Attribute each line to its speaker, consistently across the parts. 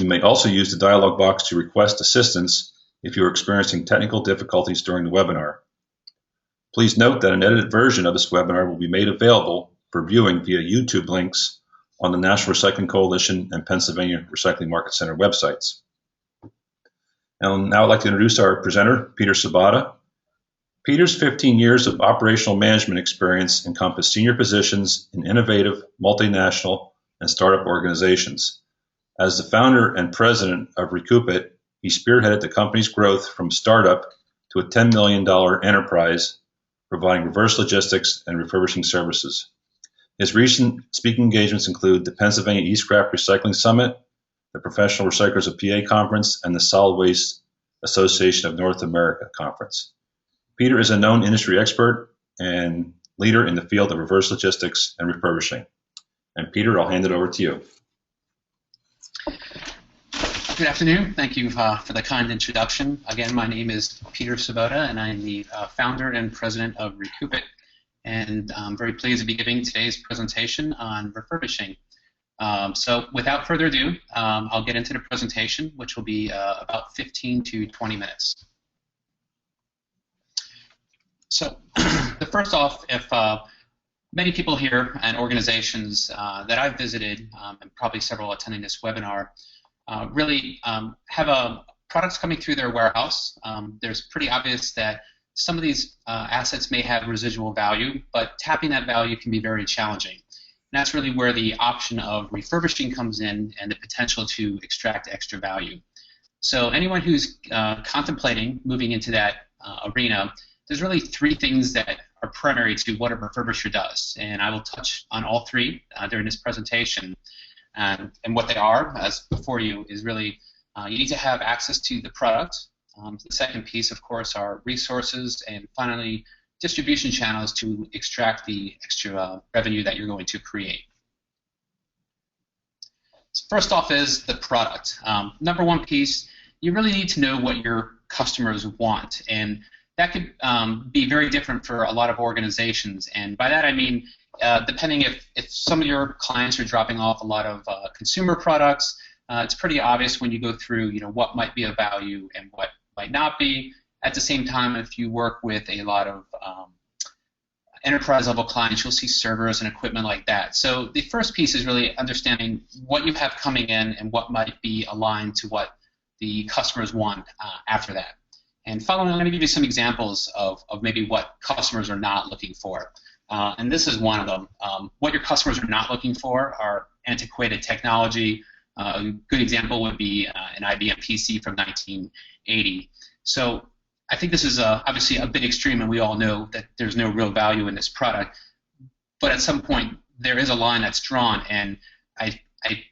Speaker 1: You may also use the dialog box to request assistance if you are experiencing technical difficulties during the webinar. Please note that an edited version of this webinar will be made available for viewing via YouTube links on the National Recycling Coalition and Pennsylvania Recycling Market Center websites. And now I'd like to introduce our presenter, Peter Sobotta. Peter's 15 years of operational management experience encompass senior positions in innovative, multinational, and startup organizations. As the founder and president of recoupIT, he spearheaded the company's growth from startup to a $10 million enterprise, providing reverse logistics and refurbishing services. His recent speaking engagements include the Pennsylvania E-Scrap Recycling Summit, the Professional Recyclers of PA Conference, and the Solid Waste Association of North America Conference. Peter is a known industry expert and leader in the field of reverse logistics and refurbishing. And Peter, I'll hand it over to you.
Speaker 2: Good afternoon. Thank you for the kind introduction. Again, my name is Peter Sobotta, and I'm the founder and president of recoupIT. And I'm very pleased to be giving today's presentation on refurbishing. So without further ado, I'll get into the presentation, which will be about 15 to 20 minutes. So the first off, if many people here and organizations that I've visited, and probably several attending this webinar, really have products coming through their warehouse. There's pretty obvious that some of these assets may have residual value, but tapping that value can be very challenging. And that's really where the option of refurbishing comes in and the potential to extract extra value. So anyone who's contemplating moving into that arena, there's really three things that are primary to what a refurbisher does, and I will touch on all three during this presentation. And what they are, as before you, is really you need to have access to the product. The second piece, of course, are resources, and finally, distribution channels to extract the extra revenue that you're going to create. So first off is the product. Number one piece, you really need to know what your customers want, and that could be very different for a lot of organizations. And by that I mean, depending if some of your clients are dropping off a lot of consumer products, it's pretty obvious when you go through, what might be of value and what might not be. At the same time, if you work with a lot of enterprise-level clients, you'll see servers and equipment like that. So the first piece is really understanding what you have coming in and what might be aligned to what the customers want after that. And following, I'm going to give you some examples of maybe what customers are not looking for. And this is one of them. What your customers are not looking for are antiquated technology. A good example would be an IBM PC from 1980. So I think this is obviously a bit extreme, and we all know that there's no real value in this product. But at some point, there is a line that's drawn, and I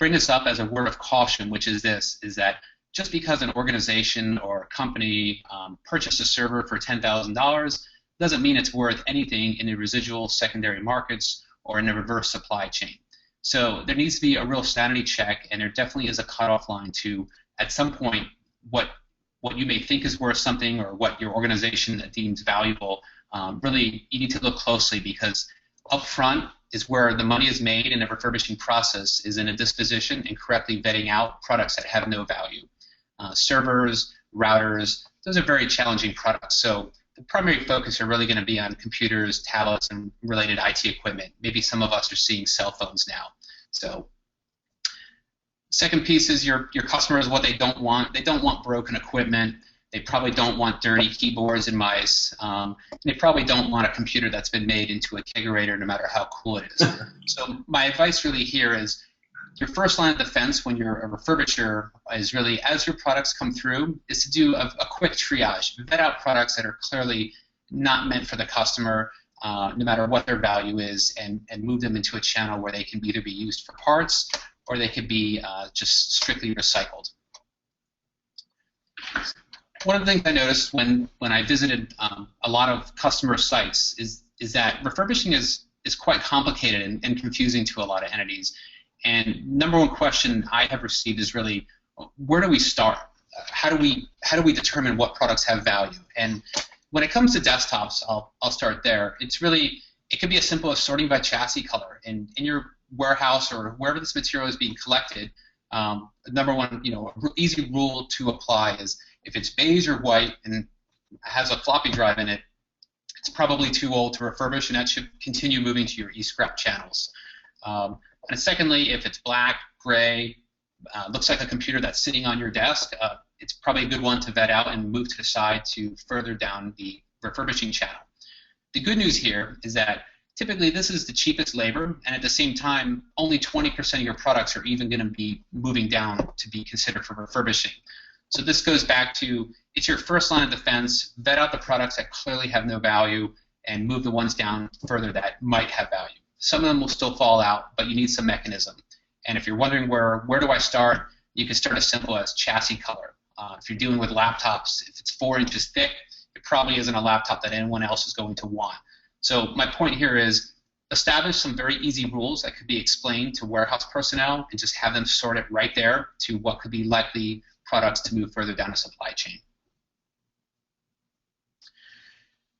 Speaker 2: bring this up as a word of caution, which is this, is that just because an organization or a company purchased a server for $10,000 doesn't mean it's worth anything in the residual secondary markets or in the reverse supply chain. So there needs to be a real sanity check, and there definitely is a cutoff line to, at some point, what you may think is worth something or what your organization deems valuable. Really, you need to look closely, because up front is where the money is made in the refurbishing process, is in a disposition and correctly vetting out products that have no value. Servers, routers, those are very challenging products. So the primary focus are really going to be on computers, tablets, and related IT equipment. Maybe some of us are seeing cell phones now. So second piece is your customers, what they don't want. They don't want broken equipment. They probably don't want dirty keyboards and mice. And they probably don't want a computer that's been made into a kegerator, no matter how cool it is. So my advice really here is your first line of defense when you're a refurbisher is really, as your products come through, is to do a quick triage. Vet out products that are clearly not meant for the customer, no matter what their value is, and move them into a channel where they can either be used for parts or they could be just strictly recycled. One of the things I noticed when I visited a lot of customer sites is that refurbishing is quite complicated and confusing to a lot of entities. And number one question I have received is really, where do we start? How do we determine what products have value? And when it comes to desktops, I'll start there. It could be as simple as sorting by chassis color. In your warehouse or wherever this material is being collected, Number one, easy rule to apply is if it's beige or white and has a floppy drive in it, it's probably too old to refurbish, and that should continue moving to your e-scrap channels. And secondly, if it's black, gray, looks like a computer that's sitting on your desk, it's probably a good one to vet out and move to the side to further down the refurbishing channel. The good news here is that typically this is the cheapest labor, and at the same time, only 20% of your products are even going to be moving down to be considered for refurbishing. So this goes back to, it's your first line of defense, vet out the products that clearly have no value, and move the ones down further that might have value. Some of them will still fall out, but you need some mechanism. And if you're wondering where do I start, you can start as simple as chassis color. If you're dealing with laptops, if it's 4 inches thick, it probably isn't a laptop that anyone else is going to want. So my point here is establish some very easy rules that could be explained to warehouse personnel and just have them sort it right there to what could be likely products to move further down the supply chain.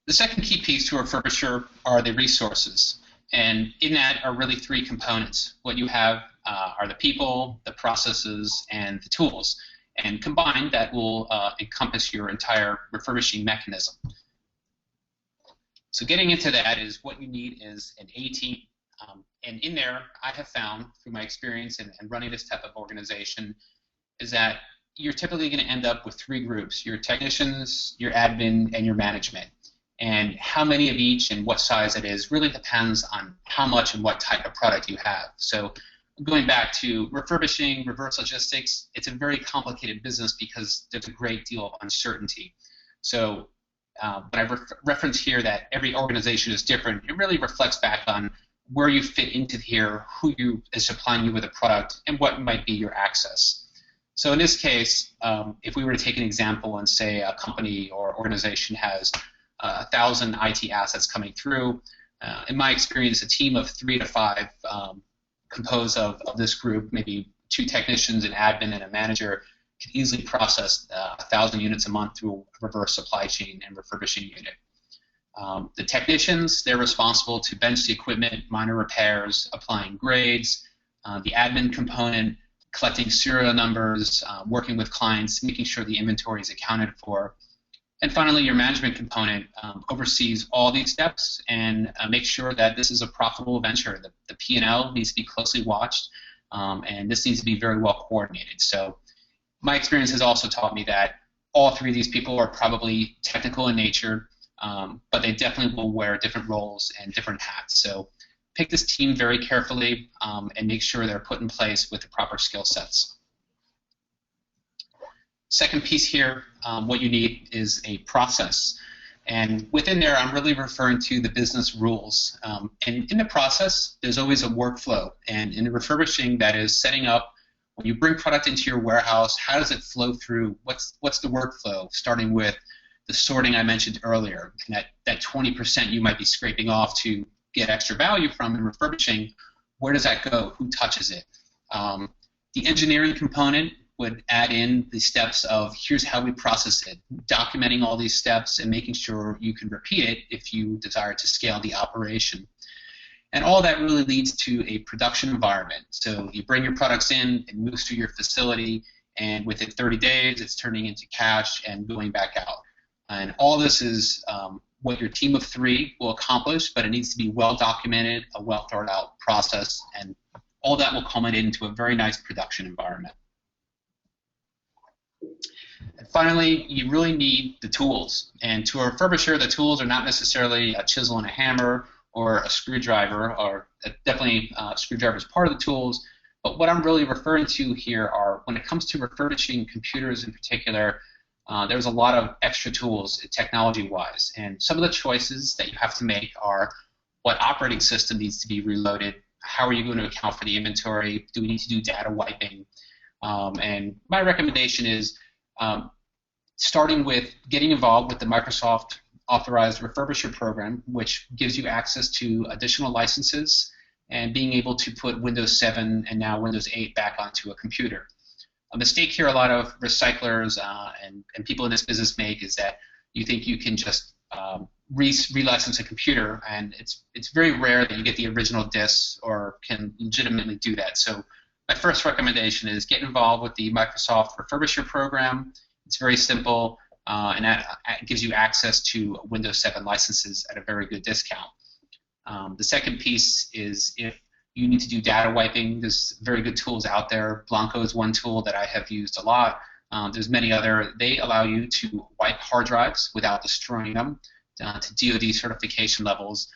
Speaker 2: The second key piece to a refurbisher are the resources. And in that are really 3 components. What you have are the people, the processes, and the tools. And combined, that will encompass your entire refurbishing mechanism. So getting into that is what you need is an A team. And in there, I have found, through my experience in running this type of organization, is that you're typically going to end up with 3 groups: your technicians, your admin, and your management. And how many of each and what size it is really depends on how much and what type of product you have. So going back to refurbishing, reverse logistics, it's a very complicated business because there's a great deal of uncertainty. So when I reference here that every organization is different, it really reflects back on where you fit into here, who is supplying you with a product, and what might be your access. So in this case, if we were to take an example and say a company or organization has 1,000 IT assets coming through, in my experience, a team of 3 to 5 composed of this group, maybe 2 technicians, an admin, and a manager, can easily process 1,000 units a month through a reverse supply chain and refurbishing unit. The technicians, they're responsible to bench the equipment, minor repairs, applying grades. The admin component, collecting serial numbers, working with clients, making sure the inventory is accounted for. And finally, your management component oversees all these steps and makes sure that this is a profitable venture. The P&L needs to be closely watched, and this needs to be very well coordinated. So my experience has also taught me that all 3 of these people are probably technical in nature, but they definitely will wear different roles and different hats. So pick this team very carefully and make sure they're put in place with the proper skill sets. Second piece here, what you need is a process. And within there, I'm really referring to the business rules. And in the process, there's always a workflow. And in the refurbishing, that is setting up, when you bring product into your warehouse, how does it flow through? What's the workflow, starting with the sorting I mentioned earlier, and that 20% you might be scraping off to get extra value from in refurbishing, where does that go? Who touches it? The engineering component would add in the steps of here's how we process it, documenting all these steps and making sure you can repeat it if you desire to scale the operation. And all that really leads to a production environment. So you bring your products in, it moves through your facility, and within 30 days it's turning into cash and going back out. And all this is what your team of 3 will accomplish, but it needs to be well documented, a well thought out process, and all that will culminate into a very nice production environment. And finally, you really need the tools. And to a refurbisher, the tools are not necessarily a chisel and a hammer or a screwdriver, or definitely a screwdriver is part of the tools. But what I'm really referring to here are, when it comes to refurbishing computers in particular, there's a lot of extra tools technology-wise. And some of the choices that you have to make are what operating system needs to be reloaded, how are you going to account for the inventory, do we need to do data wiping? And my recommendation is starting with getting involved with the Microsoft Authorized Refurbisher Program, which gives you access to additional licenses and being able to put Windows 7 and now Windows 8 back onto a computer. A mistake here a lot of recyclers and people in this business make is that you think you can just relicense a computer, and it's very rare that you get the original disks or can legitimately do that. So my first recommendation is get involved with the Microsoft Refurbisher program. It's very simple, and that gives you access to Windows 7 licenses at a very good discount. The second piece is if you need to do data wiping, there's very good tools out there. Blanco is one tool that I have used a lot. There's many other. They allow you to wipe hard drives without destroying them to DoD certification levels.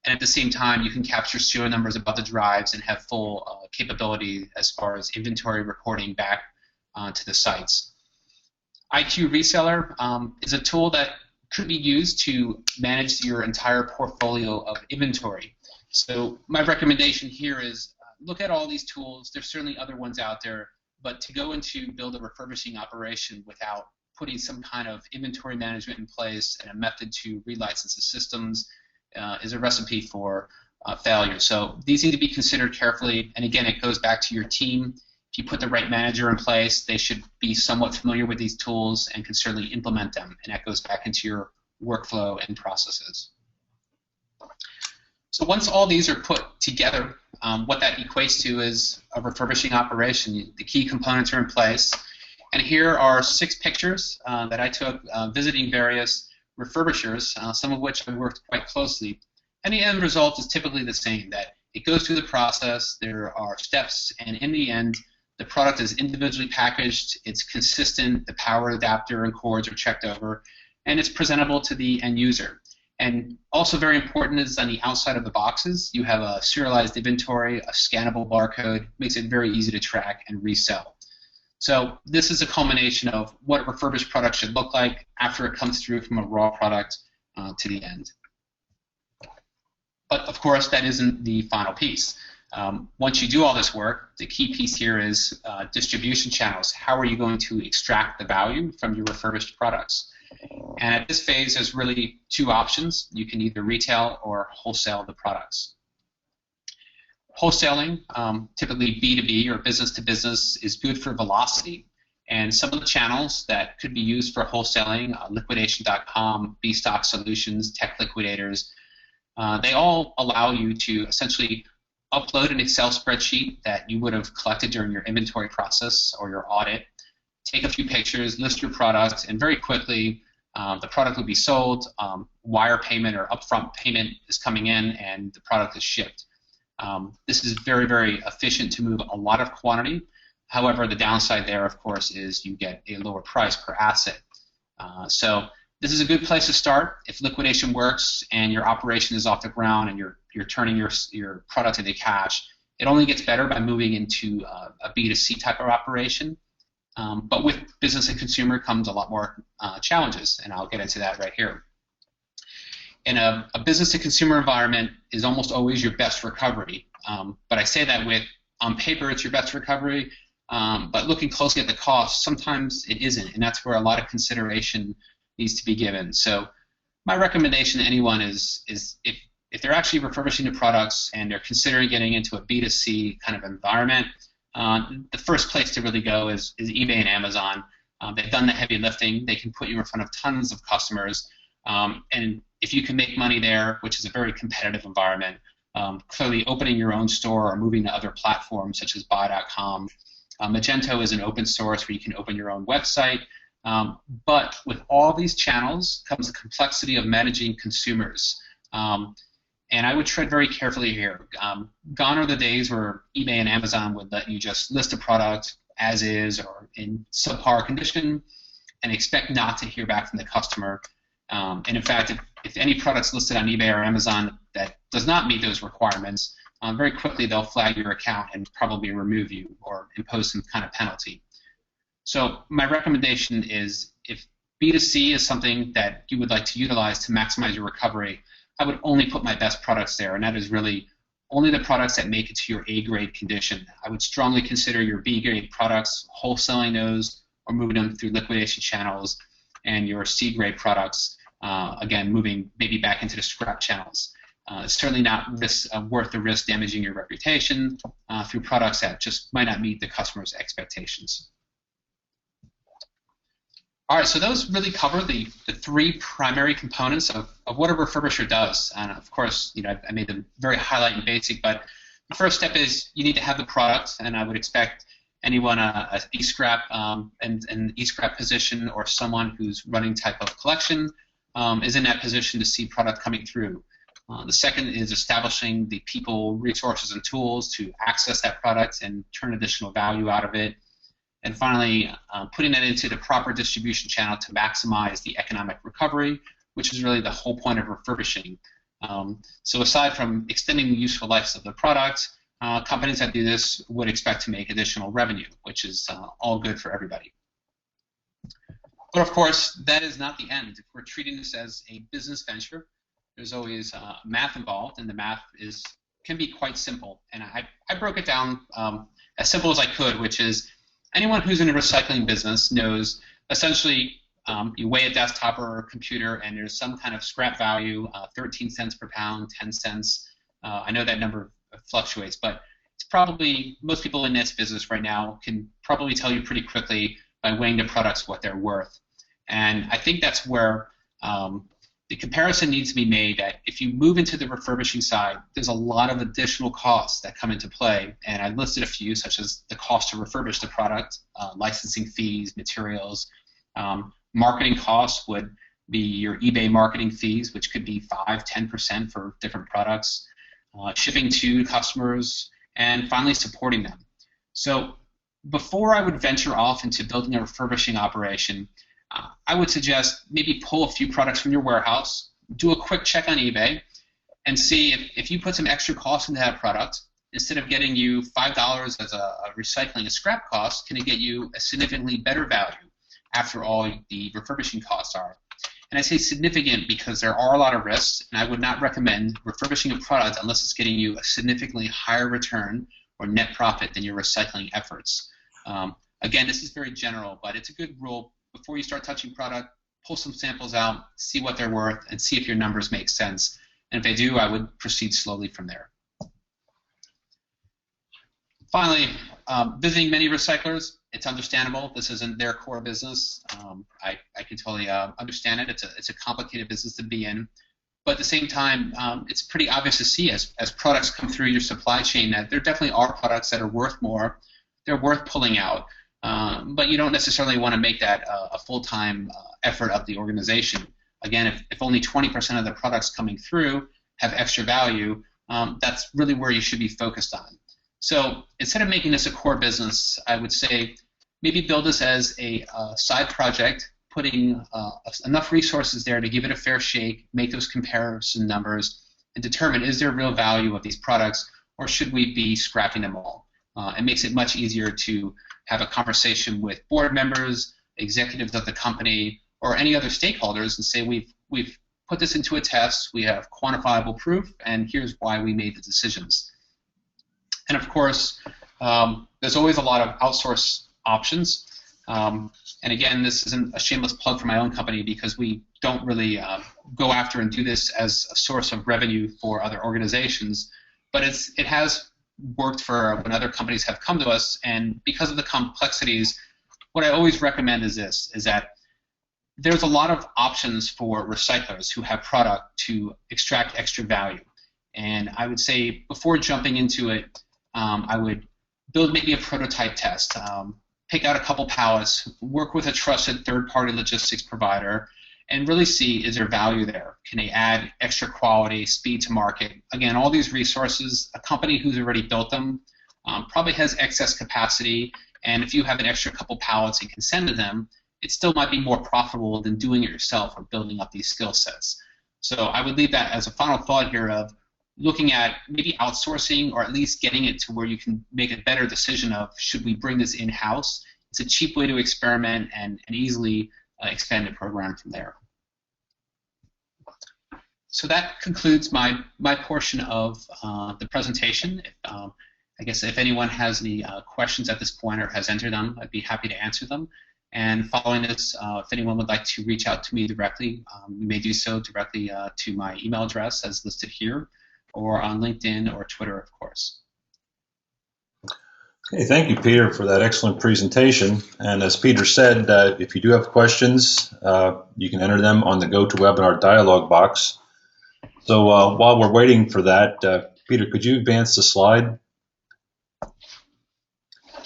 Speaker 2: And at the same time, you can capture serial numbers above the drives and have full capability as far as inventory reporting back to the sites. IQ Reseller is a tool that could be used to manage your entire portfolio of inventory. So my recommendation here is look at all these tools. There's certainly other ones out there, but to go into build a refurbishing operation without putting some kind of inventory management in place and a method to relicense the systems is a recipe for failure. So these need to be considered carefully, and again, it goes back to your team. If you put the right manager in place, they should be somewhat familiar with these tools and can certainly implement them, and that goes back into your workflow and processes. So once all these are put together, what that equates to is a refurbishing operation. The key components are in place, and here are 6 pictures that I took visiting various refurbishers, some of which I worked quite closely. And the end result is typically the same, that it goes through the process, there are steps, and in the end, the product is individually packaged, it's consistent, the power adapter and cords are checked over, and it's presentable to the end user. And also very important is on the outside of the boxes, you have a serialized inventory, a scannable barcode, makes it very easy to track and resell. So this is a culmination of what a refurbished product should look like after it comes through from a raw product to the end. But of course, that isn't the final piece. Once you do all this work, the key piece here is distribution channels. How are you going to extract the value from your refurbished products? And at this phase, there's really 2 options. You can either retail or wholesale the products. Wholesaling, typically B2B or business to business, is good for velocity. And some of the channels that could be used for wholesaling, liquidation.com, B-Stock Solutions, Tech Liquidators, they all allow you to essentially upload an Excel spreadsheet that you would have collected during your inventory process or your audit, take a few pictures, list your product, and very quickly the product will be sold, wire payment or upfront payment is coming in, and the product is shipped. This is very, very efficient to move a lot of quantity. However, the downside there, of course, is you get a lower price per asset. So this is a good place to start. If liquidation works and your operation is off the ground and you're turning your product into cash, it only gets better by moving into a B2C type of operation. But with business and consumer comes a lot more challenges, and I'll get into that right here. In a business to consumer environment is almost always your best recovery. But I say that with, on paper, it's your best recovery, but looking closely at the cost, sometimes it isn't, and that's where a lot of consideration needs to be given. So my recommendation to anyone is if they're actually refurbishing the products and they're considering getting into a B2C kind of environment, the first place to really go is eBay and Amazon. They've done the heavy lifting. They can put you in front of tons of customers. And if you can make money there, which is a very competitive environment, clearly opening your own store or moving to other platforms such as buy.com. Magento is an open source where you can open your own website. But with all these channels comes the complexity of managing consumers. And I would tread very carefully here. Gone are the days where eBay and Amazon would let you just list a product as is or in subpar condition and expect not to hear back from the customer. And in fact, if any product's listed on eBay or Amazon that does not meet those requirements, very quickly they'll flag your account and probably remove you or impose some kind of penalty. So my recommendation is if B2C is something that you would like to utilize to maximize your recovery, I would only put my best products there, and that is really only the products that make it to your A-grade condition. I would strongly consider your B-grade products, wholesaling those or moving them through liquidation channels, and your C-grade products, again, moving maybe back into the scrap channels. It's certainly not worth the risk damaging your reputation through products that just might not meet the customer's expectations. All right, so those really cover the 3 primary components of what a refurbisher does. And of course, I made them very highlight and basic, but The first step is you need to have the product, and I would expect anyone a e-scrap and an e-scrap position or someone who's running type of collection is in that position to see product coming through. The second is establishing the people, resources, and tools to access that product and turn additional value out of it. And finally, putting that into the proper distribution channel to maximize the economic recovery, which is really the whole point of refurbishing. So aside from extending the useful lives of the product, companies that do this would expect to make additional revenue, which is all good for everybody. But of course, that is not the end. If we're treating this as a business venture, there's always math involved, and the math can be quite simple. And I broke it down as simple as I could, which is anyone who's in a recycling business knows essentially you weigh a desktop or a computer, and there's some kind of scrap value, 13 cents per pound, 10 cents. I know that number fluctuates, but it's probably most people in this business right now can probably tell you pretty quickly by weighing the products what they're worth. And I think that's where the comparison needs to be made that if you move into the refurbishing side, there's a lot of additional costs that come into play. And I listed a few, such as the cost to refurbish the product, licensing fees, materials. Marketing costs would be your eBay marketing fees, which could be 5–10% for different products. Shipping to customers, and finally supporting them. So before I would venture off into building a refurbishing operation, I would suggest maybe pull a few products from your warehouse, do a quick check on eBay, and see if you put some extra cost into that product, instead of getting you $5 as a recycling and scrap cost, can it get you a significantly better value after all the refurbishing costs are? And I say significant because there are a lot of risks, and I would not recommend refurbishing a product unless it's getting you a significantly higher return or net profit than your recycling efforts. Again, this is very general, but it's a good rule. Before you start touching product, pull some samples out, see what they're worth, and see if your numbers make sense. And if they do, I would proceed slowly from there. Finally, visiting many recyclers, it's understandable. This isn't their core business. I can totally understand it. It's a complicated business to be in. But at the same time, it's pretty obvious to see as products come through your supply chain that there definitely are products that are worth more. They're worth pulling out. But you don't necessarily want to make that a full-time effort of the organization. Again, if only 20% of the products coming through have extra value, that's really where you should be focused on. So instead of making this a core business, I would say maybe build this as a side project, putting enough resources there to give it a fair shake, make those comparison numbers, and determine is there real value of these products, or should we be scrapping them all? It makes it much easier to have a conversation with board members, executives of the company, or any other stakeholders and say we've put this into a test, we have quantifiable proof, and here's why we made the decisions. And of course, there's always a lot of outsource options. And again, this isn't a shameless plug for my own company because we don't really go after and do this as a source of revenue for other organizations, but it has worked for when other companies have come to us, and because of the complexities, what I always recommend is this, is that there's a lot of options for recyclers who have product to extract extra value. And I would say before jumping into it, I would build maybe a prototype test, pick out a couple pallets, work with a trusted third-party logistics provider, and really see is there value there. Can they add extra quality, speed to market? Again, all these resources, a company who's already built them probably has excess capacity, and if you have an extra couple pallets and can send to them, it still might be more profitable than doing it yourself or building up these skill sets. So I would leave that as a final thought here of looking at maybe outsourcing or at least getting it to where you can make a better decision of should we bring this in-house. It's a cheap way to experiment and easily expand the program from there. So that concludes my portion of the presentation. I guess if anyone has any questions at this point or has entered them, I'd be happy to answer them. And following this, if anyone would like to reach out to me directly, you may do so directly to my email address as listed here, or on LinkedIn or Twitter, of course.
Speaker 1: Okay, thank you, Peter, for that excellent presentation. And as Peter said, if you do have questions, you can enter them on the GoToWebinar dialog box. So while we're waiting for that, Peter, could you advance the slide?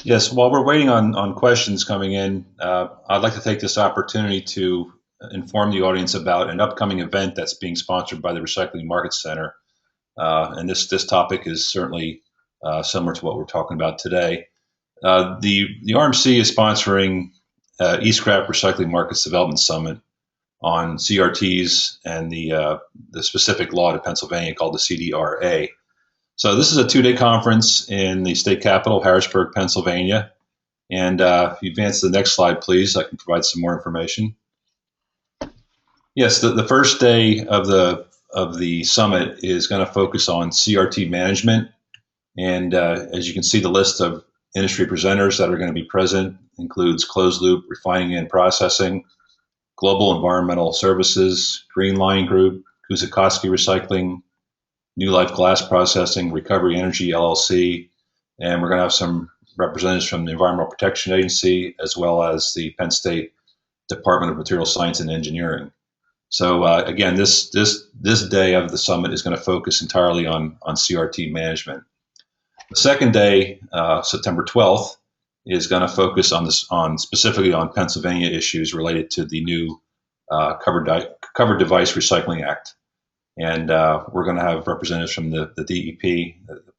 Speaker 1: Yes, while we're waiting on questions coming in, I'd like to take this opportunity to inform the audience about an upcoming event that's being sponsored by the Recycling Market Center. And this topic is certainly similar to what we're talking about today. The RMC is sponsoring eScrap Recycling Markets Development Summit on CRTs and the specific law to Pennsylvania called the CDRA. So this is a 2-day conference in the state capital, Harrisburg, Pennsylvania. And if you advance to the next slide, please, I can provide some more information. Yes, the first day of the summit is going to focus on CRT management. And as you can see, the list of industry presenters that are going to be present includes closed loop refining and processing, Global Environmental Services, Green Line Group, Kuzakowski Recycling, New Life Glass Processing, Recovery Energy LLC, and we're going to have some representatives from the Environmental Protection Agency as well as the Penn State Department of Material Science and Engineering. So again, this day of the summit is going to focus entirely on CRT management. The second day, September 12th, is going to focus specifically on Pennsylvania issues related to the new Covered Device Recycling Act. And we're going to have representatives from the DEP,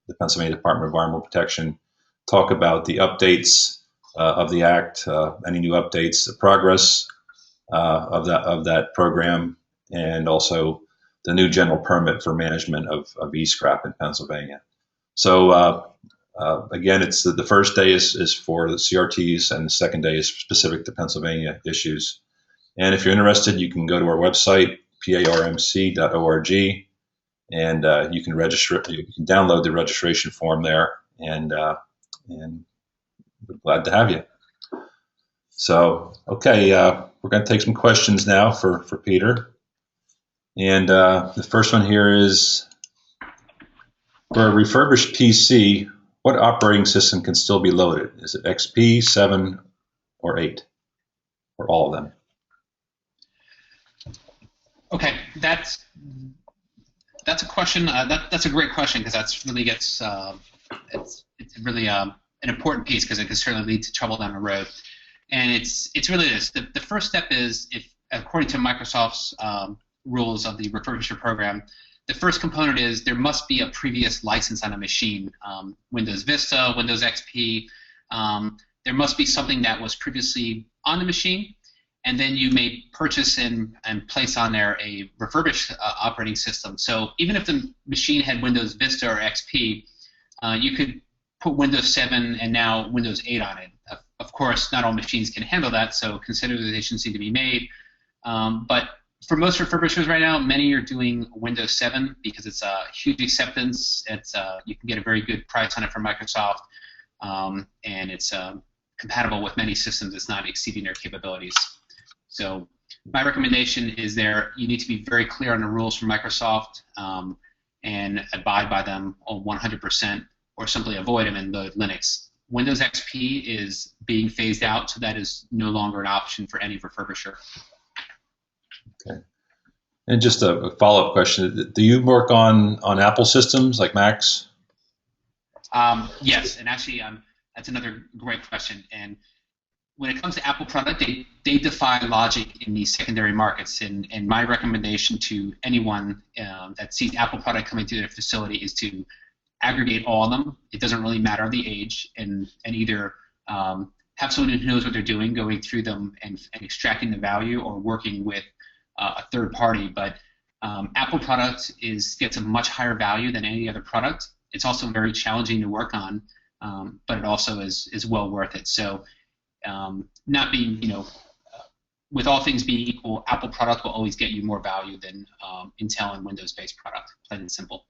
Speaker 1: the Pennsylvania Department of Environmental Protection, talk about the updates of the act, any new updates, the progress of that program, and also the new general permit for management of e-scrap in Pennsylvania. So again, it's the first day is for the CRTs, and the second day is specific to Pennsylvania issues. And if you're interested, you can go to our website, parmc.org, and you can register. You can download the registration form there, and we're glad to have you. So, okay, we're going to take some questions now for Peter. And the first one here is, for a refurbished PC, what operating system can still be loaded? Is it XP, 7, or 8, or all of them?
Speaker 2: Okay, that's a question. That's a great question, because that's really gets it's really an important piece, because it can certainly lead to trouble down the road. And it's really this. The first step is, if according to Microsoft's rules of the Refurbisher program, the first component is there must be a previous license on a machine, Windows Vista, Windows XP. There must be something that was previously on the machine, and then you may purchase and place on there a refurbished operating system. So even if the machine had Windows Vista or XP, you could put Windows 7 and now Windows 8 on it. Of course, not all machines can handle that, so considerations need to be made. But for most refurbishers right now, many are doing Windows 7 because it's a huge acceptance. It's you can get a very good price on it from Microsoft, and it's compatible with many systems. It's not exceeding their capabilities. So my recommendation is you need to be very clear on the rules from Microsoft and abide by them 100%, or simply avoid them and load Linux. Windows XP is being phased out, so that is no longer an option for any refurbisher.
Speaker 1: Okay. And just a follow-up question: do you work on Apple systems like Macs?
Speaker 2: Yes, and actually, that's another great question. And when it comes to Apple product, they defy logic in these secondary markets. And my recommendation to anyone that sees Apple product coming to their facility is to aggregate all of them. It doesn't really matter the age, and either have someone who knows what they're doing going through them and extracting the value, or working with a third party. But Apple product gets a much higher value than any other product. It's also very challenging to work on, but it also is well worth it. So not being, with all things being equal, Apple product will always get you more value than Intel and Windows-based product, plain and simple.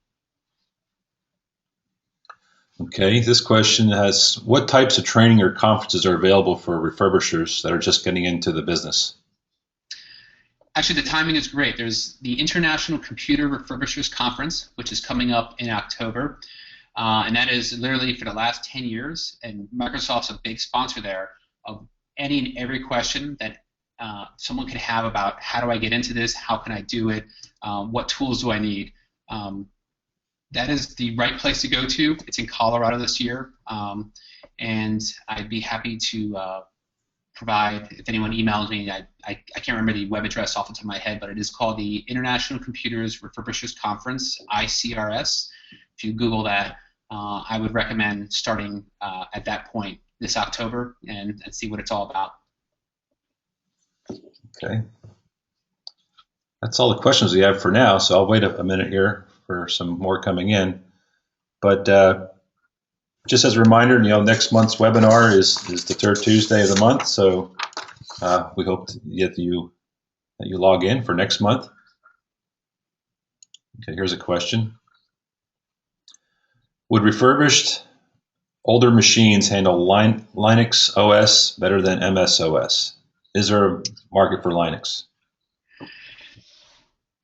Speaker 1: Okay, this question has, what types of training or conferences are available for refurbishers that are just getting into the business?
Speaker 2: Actually, the timing is great. There's the International Computer Refurbishers Conference, which is coming up in October, and that is literally for the last 10 years, and Microsoft's a big sponsor there of any and every question that someone could have about how do I get into this, how can I do it, what tools do I need. that is the right place to go to. It's in Colorado this year, and I'd be happy to provide, if anyone emails me, I can't remember the web address off the top of my head, but it is called the International Computers Refurbishers Conference, ICRS. If you Google that, I would recommend starting at that point this October and see what it's all about.
Speaker 1: Okay. That's all the questions we have for now, so I'll wait a minute here for some more coming in. But just as a reminder, next month's webinar is the third Tuesday of the month, so we hope that you log in for next month. Okay, here's a question. Would refurbished older machines handle Linux OS better than MSOS? Is there a market for Linux?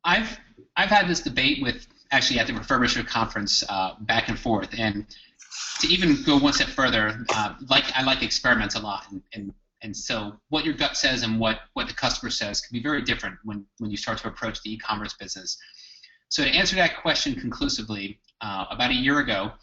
Speaker 2: I've had this debate with, actually at the Refurbisher conference, back and forth, and to even go one step further, I like experiments a lot, and so what your gut says and what the customer says can be very different when you start to approach the e-commerce business. So to answer that question conclusively, about a year ago,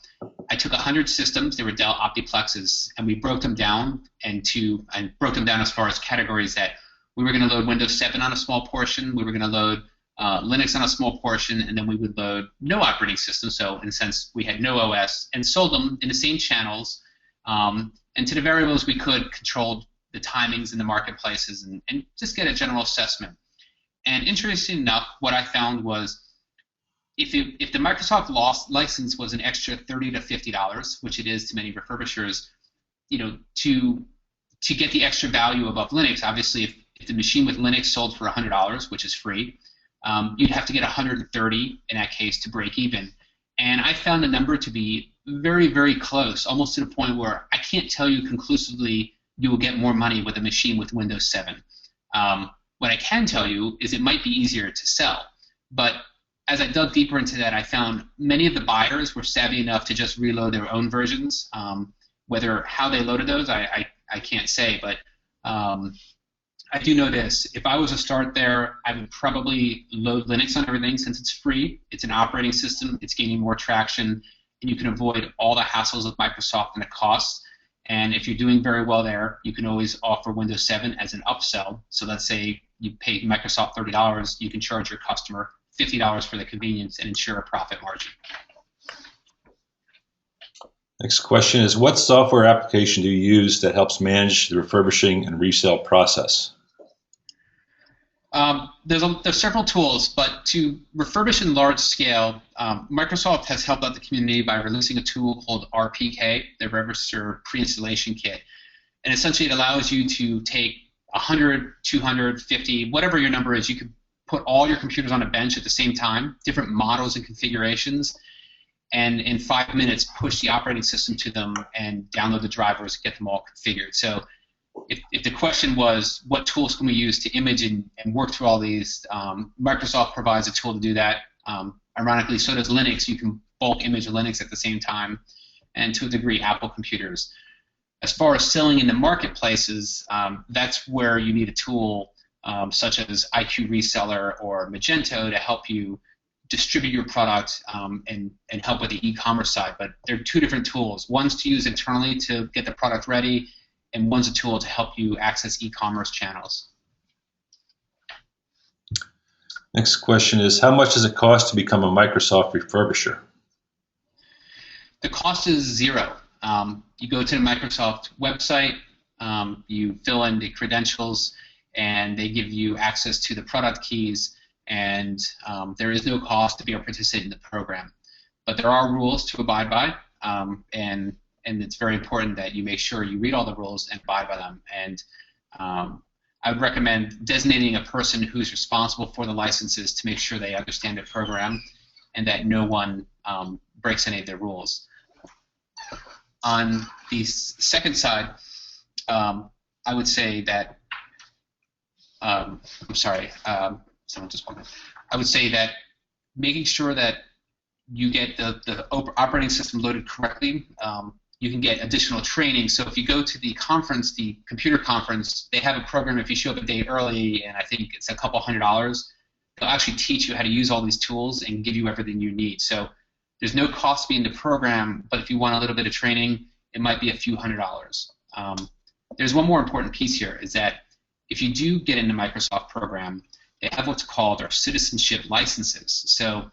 Speaker 2: I took 100 systems, they were Dell Optiplexes, and we broke them down as far as categories that we were going to load Windows 7 on a small portion, we were going to load Linux on a small portion, and then we would load no operating system, so in a sense we had no OS, and sold them in the same channels, and to the variables we could control the timings in the marketplaces and just get a general assessment. And interesting enough, what I found was if the Microsoft license was an extra $30 to $50, which it is to many refurbishers, to get the extra value above Linux, obviously if the machine with Linux sold for $100, which is free, you'd have to get 130 in that case to break even. And I found the number to be very, very close, almost to the point where I can't tell you conclusively you will get more money with a machine with Windows 7. What I can tell you is it might be easier to sell. But as I dug deeper into that, I found many of the buyers were savvy enough to just reload their own versions. How they loaded those, I can't say, but I do know this. If I was to start there, I would probably load Linux on everything since it's free. It's an operating system. It's gaining more traction, and you can avoid all the hassles of Microsoft and the costs. And if you're doing very well there, you can always offer Windows 7 as an upsell. So let's say you pay Microsoft $30, you can charge your customer $50 for the convenience and ensure a profit margin.
Speaker 1: Next question is, what software application do you use that helps manage the refurbishing and resale process?
Speaker 2: There's several tools, but to refurbish in large scale, Microsoft has helped out the community by releasing a tool called RPK, the Register Pre-Installation Kit. And essentially it allows you to take 100, 200, 50, whatever your number is, you can put all your computers on a bench at the same time, different models and configurations, and in 5 minutes push the operating system to them and download the drivers and get them all configured. So if the question was what tools can we use to image and work through all these, Microsoft provides a tool to do that. Ironically, so does Linux. You can bulk image Linux at the same time, and to a degree Apple computers. As far as selling in the marketplaces, that's where you need a tool such as IQ Reseller or Magento to help you distribute your product and help with the e-commerce side. But they're two different tools. One's to use internally to get the product ready, and one's a tool to help you access e-commerce channels.
Speaker 1: Next question is, how much does it cost to become a Microsoft refurbisher?
Speaker 2: The cost is zero. You go to the Microsoft website, you fill in the credentials, and they give you access to the product keys, and there is no cost to be able to participate in the program. But there are rules to abide by, and it's very important that you make sure you read all the rules and abide by them. And I would recommend designating a person who's responsible for the licenses to make sure they understand the program and that no one breaks any of their rules. On the second side, I would say that I'm sorry, someone just called me. I would say that making sure that you get the operating system loaded correctly. You can get additional training. So if you go to the conference, the computer conference, they have a program if you show up a day early, and I think it's a couple $100, they'll actually teach you how to use all these tools and give you everything you need. So There's no cost to be in the program, but if you want a little bit of training, it might be a few $100s. There's one more important piece here, is that if you do get in the Microsoft program, they have what's called our citizenship licenses. So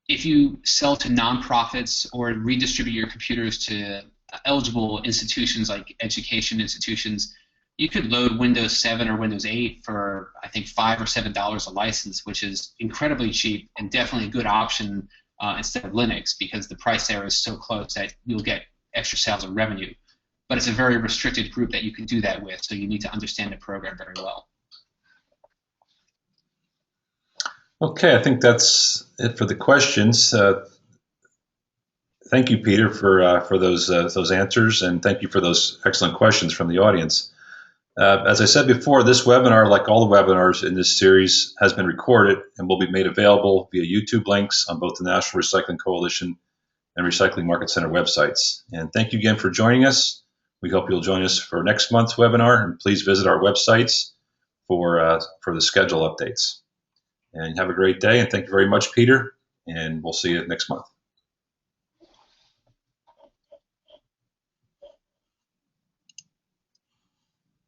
Speaker 2: if you sell to nonprofits or redistribute your computers to eligible institutions like education institutions, you could load Windows 7 or Windows 8 for, I think, $5 or $7 a license, which is incredibly cheap and definitely a good option instead of Linux, because the price there is so close that you'll get extra sales and revenue. But it's a very restricted group that you can do that with, so you need to understand the program very well.
Speaker 1: Okay, I think that's it for the questions. Thank you, Peter, for those answers, and thank you for those excellent questions from the audience. As I said before, this webinar, like all the webinars in this series, has been recorded and will be made available via YouTube links on both the National Recycling Coalition and Recycling Market Center websites. And thank you again for joining us. We hope you'll join us for next month's webinar, and please visit our websites for the schedule updates. And have a great day, and thank you very much, Peter, and we'll see you next month.